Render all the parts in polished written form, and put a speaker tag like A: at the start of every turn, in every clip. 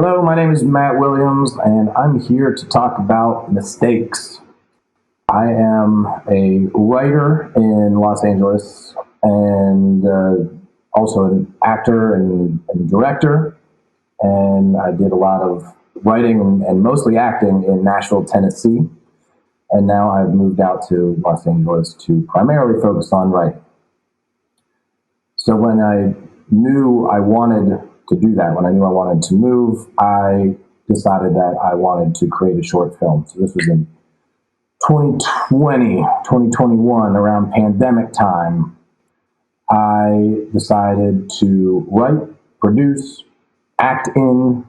A: Hello, my name is Matt Williams, and I'm here to talk about mistakes. I am a writer in Los Angeles and also an actor and director. And I did a lot of writing and mostly acting in Nashville, Tennessee. And now I've moved out to Los Angeles to primarily focus on writing. So when I knew I wanted to do that, when I knew I wanted to move, I decided that I wanted to create a short film. So this was in 2020, 2021, around pandemic time. I decided to write, produce, act in,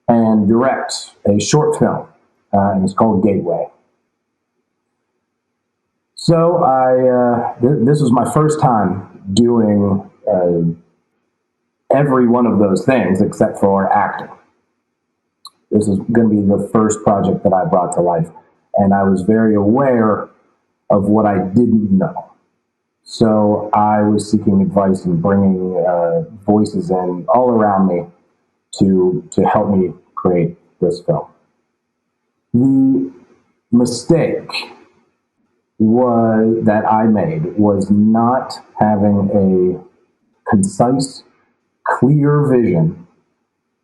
A: and direct a short film. And it's called Gateway. So this was my first time doing every one of those things except for acting. This is going to be the first project that I brought to life, and I was very aware of what I didn't know. So I was seeking advice and bringing voices in all around me to help me create this film. The mistake that I made was not having a concise, clear vision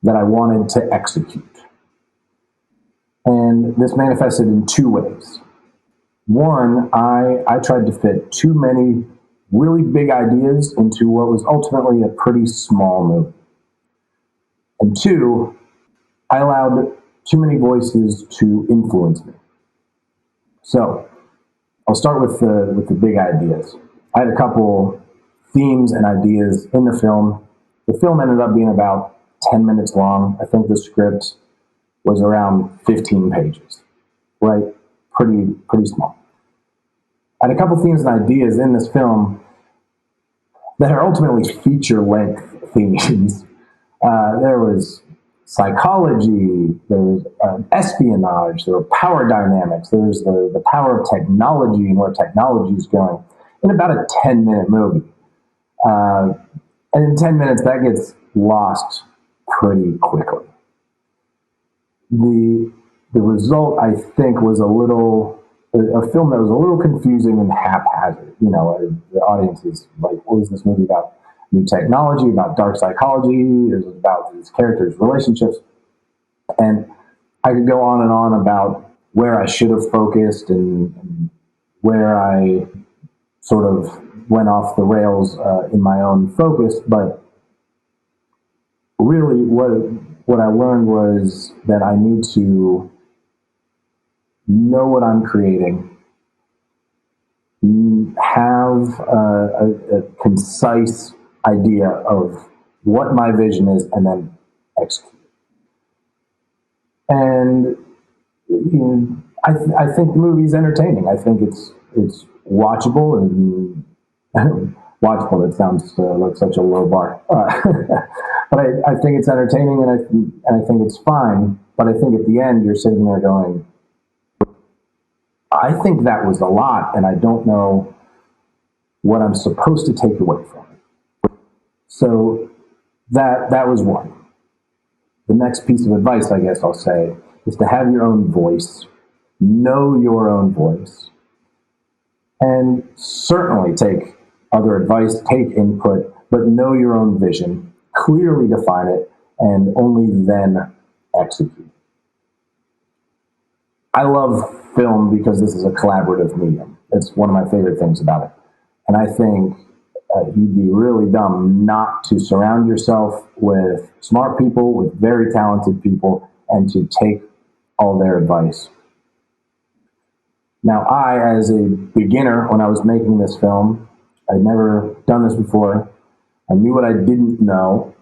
A: that I wanted to execute. And this manifested in two ways. One, I tried to fit too many really big ideas into what was ultimately a pretty small movie. And two, I allowed too many voices to influence me. So I'll start with the big ideas. I had a couple themes and ideas in the film. The film ended up being about 10 minutes long. I think the script was around 15 pages, right? Pretty small. I had a couple themes and ideas in this film that are ultimately feature-length themes. There was psychology, there was espionage, there were power dynamics, there was the power of technology and where technology is going in about a 10-minute movie. And in 10 minutes, that gets lost pretty quickly. The result, I think, was a film that was a little confusing and haphazard. You know, the audience is like, what is this movie about? New technology, about dark psychology, is it about these characters' relationships? And I could go on and on about where I should have focused and where I sort of went off the rails in my own focus, but really what I learned was that I need to know what I'm creating, have a concise idea of what my vision is, and then execute. And I think the movie's entertaining. I think it's watchable and watchable. It sounds like such a low bar, but I think it's entertaining, and I think it's fine. But I think at the end, you're sitting there going, I think that was a lot, and I don't know what I'm supposed to take away from it. So that was one. The next piece of advice, I guess I'll say, is to have your own voice, know your own voice, and certainly take other advice, take input, but know your own vision, clearly define it, and only then execute. I love film because this is a collaborative medium. It's one of my favorite things about it. And I think you'd be really dumb not to surround yourself with smart people, with very talented people, and to take all their advice. Now, I, as a beginner, when I was making this film, I'd never done this before. I knew what I didn't know.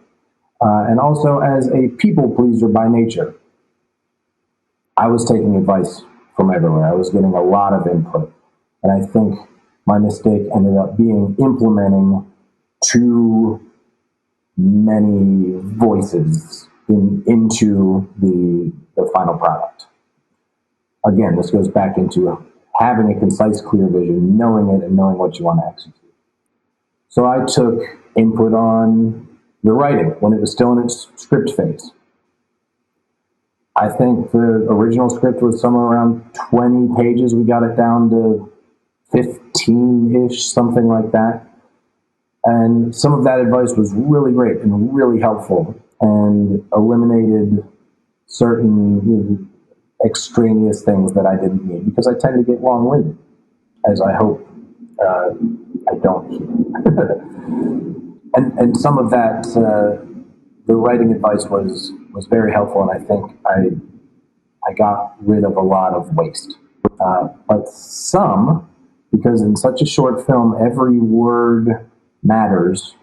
A: And also, as a people pleaser by nature, I was taking advice from everywhere. I was getting a lot of input. And I think my mistake ended up being implementing too many voices into the final product. Again, this goes back into having a concise, clear vision, knowing it, and knowing what you want to execute. So I took input on the writing when it was still in its script phase. I think the original script was somewhere around 20 pages. We got it down to 15-ish, something like that. And some of that advice was really great and really helpful and eliminated certain extraneous things that I didn't need because I tend to get long-winded, as I hope I don't here. And some of that, the writing advice was very helpful, and I think I got rid of a lot of waste. But some, because in such a short film, every word matters.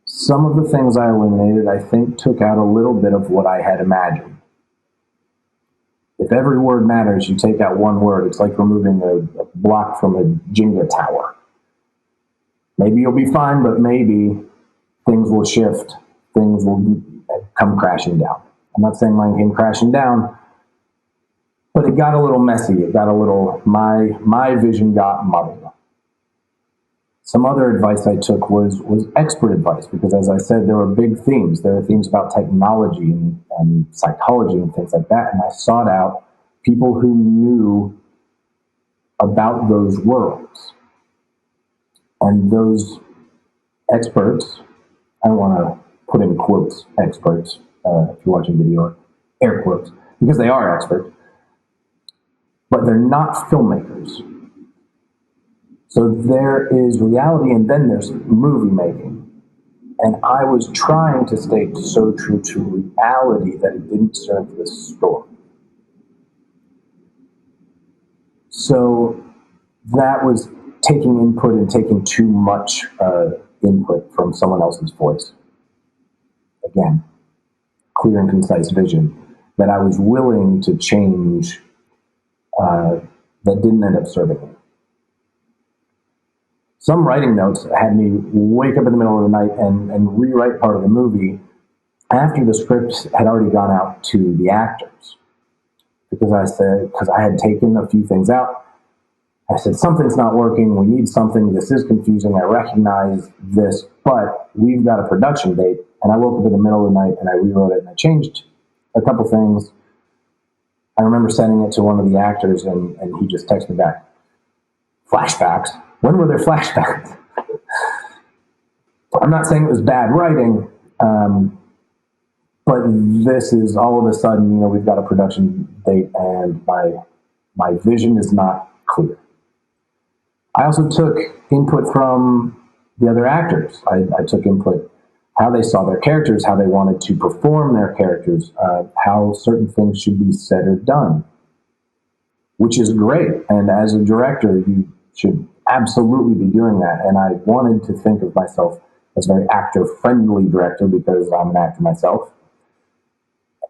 A: Some of the things I eliminated, I think, took out a little bit of what I had imagined. If every word matters, you take out one word. It's like removing a block from a Jenga tower. Maybe you'll be fine, but maybe things will shift. Things will come crashing down. I'm not saying mine came crashing down, but it got a little messy. It got a little, my vision got muddled. Some other advice I took was expert advice, because as I said, there were big themes. There are themes about technology and psychology and things like that. And I sought out people who knew about those worlds. And those experts, I don't want to put in quotes, experts, if you're watching video, air quotes, because they are experts, but they're not filmmakers. So there is reality and then there's movie making. And I was trying to stay so true to reality that it didn't serve the story. So that was taking input and taking too much input from someone else's voice. Again, clear and concise vision that I was willing to change that didn't end up serving me. Some writing notes had me wake up in the middle of the night and rewrite part of the movie after the script had already gone out to the actors. Because I had taken a few things out. I said, something's not working. We need something. This is confusing. I recognize this, but we've got a production date. And I woke up in the middle of the night and I rewrote it and I changed a couple things. I remember sending it to one of the actors and he just texted me back, flashbacks? When were there flashbacks? I'm not saying it was bad writing, but this is all of a sudden, we've got a production date and my vision is not clear. I also took input from the other actors. I took input how they saw their characters, how they wanted to perform their characters, how certain things should be said or done, which is great. And as a director, you should absolutely be doing that. And I wanted to think of myself as a very actor-friendly director because I'm an actor myself.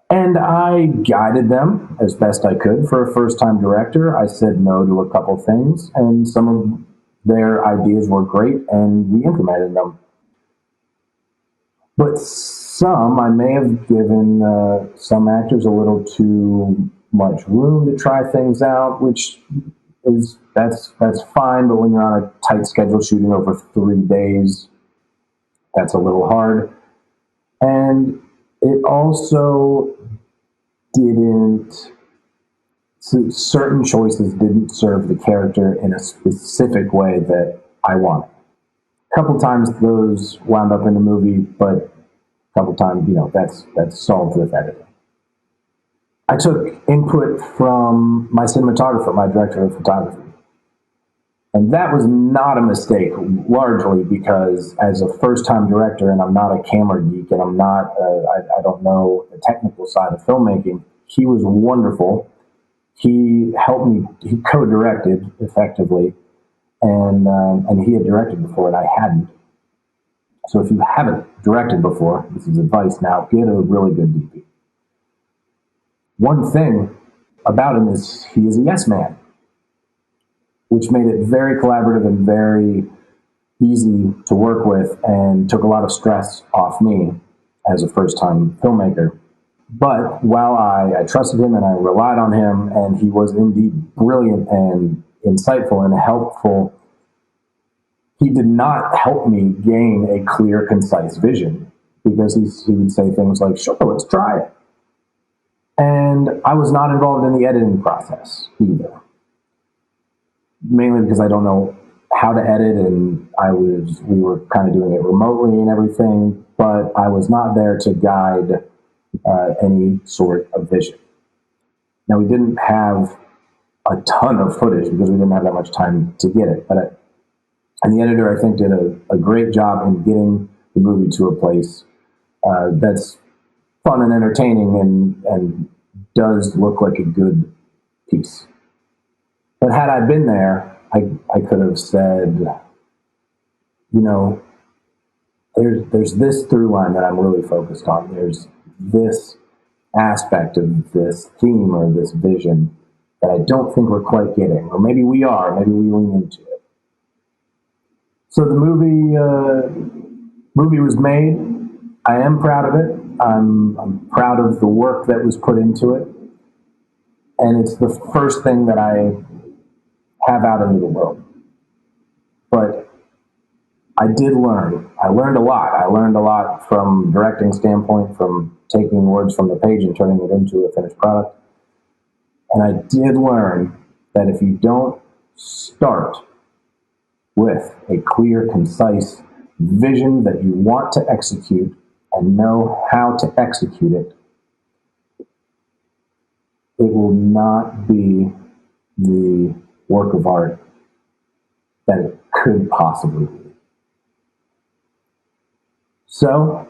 A: And I guided them as best I could. For a first-time director, I said no to a couple things, and some of their ideas were great, and we implemented them. But some, I may have given some actors a little too much room to try things out, which that's fine, but when you're on a tight schedule shooting over 3 days, that's a little hard. And it also certain choices didn't serve the character in a specific way that I wanted. A couple times those wound up in the movie, but a couple times, that's solved with editing. I took input from my cinematographer, my director of photography. And that was not a mistake, largely because as a first-time director, and I'm not a camera geek, and I don't know the technical side of filmmaking, he was wonderful. He helped me, he co-directed effectively, and he had directed before, and I hadn't. So if you haven't directed before, this is advice now, get a really good DP. One thing about him is he is a yes man, which made it very collaborative and very easy to work with and took a lot of stress off me as a first-time filmmaker. But while I trusted him and I relied on him, and he was indeed brilliant and insightful and helpful, he did not help me gain a clear, concise vision, because he would say things like, sure, let's try it. And I was not involved in the editing process either, mainly because I don't know how to edit, and we were kind of doing it remotely and everything, but I was not there to guide any sort of vision. Now, we didn't have a ton of footage because we didn't have that much time to get it, and the editor, I think, did a great job in getting the movie to a place that's fun and entertaining and does look like a good piece. But had I been there, I could have said, there's this through line that I'm really focused on. There's this aspect of this theme or this vision that I don't think we're quite getting, or maybe we are, maybe we lean into it. So the movie was made. I am proud of it. I'm proud of the work that was put into it. And it's the first thing that I have out into the world. But I did learn. I learned a lot. I learned a lot from directing standpoint, from taking words from the page and turning it into a finished product. And I did learn that if you don't start with a clear, concise vision that you want to execute and know how to execute it, it will not be the work of art that it could possibly be. So,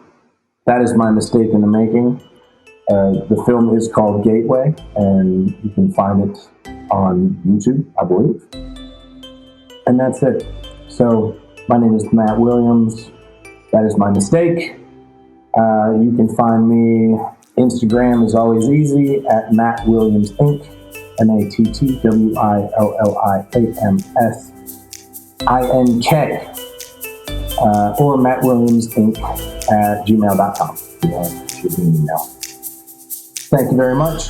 A: that is my mistake in the making. The film is called Gateway, and you can find it on YouTube, I believe. And that's it. So, my name is Matt Williams. That is my mistake. You can find me. Instagram is always easy at Matt Williams Inc. MattWilliamsInc. Or Matt Williams Inc. at gmail.com. If you want to shoot me an email. Thank you very much.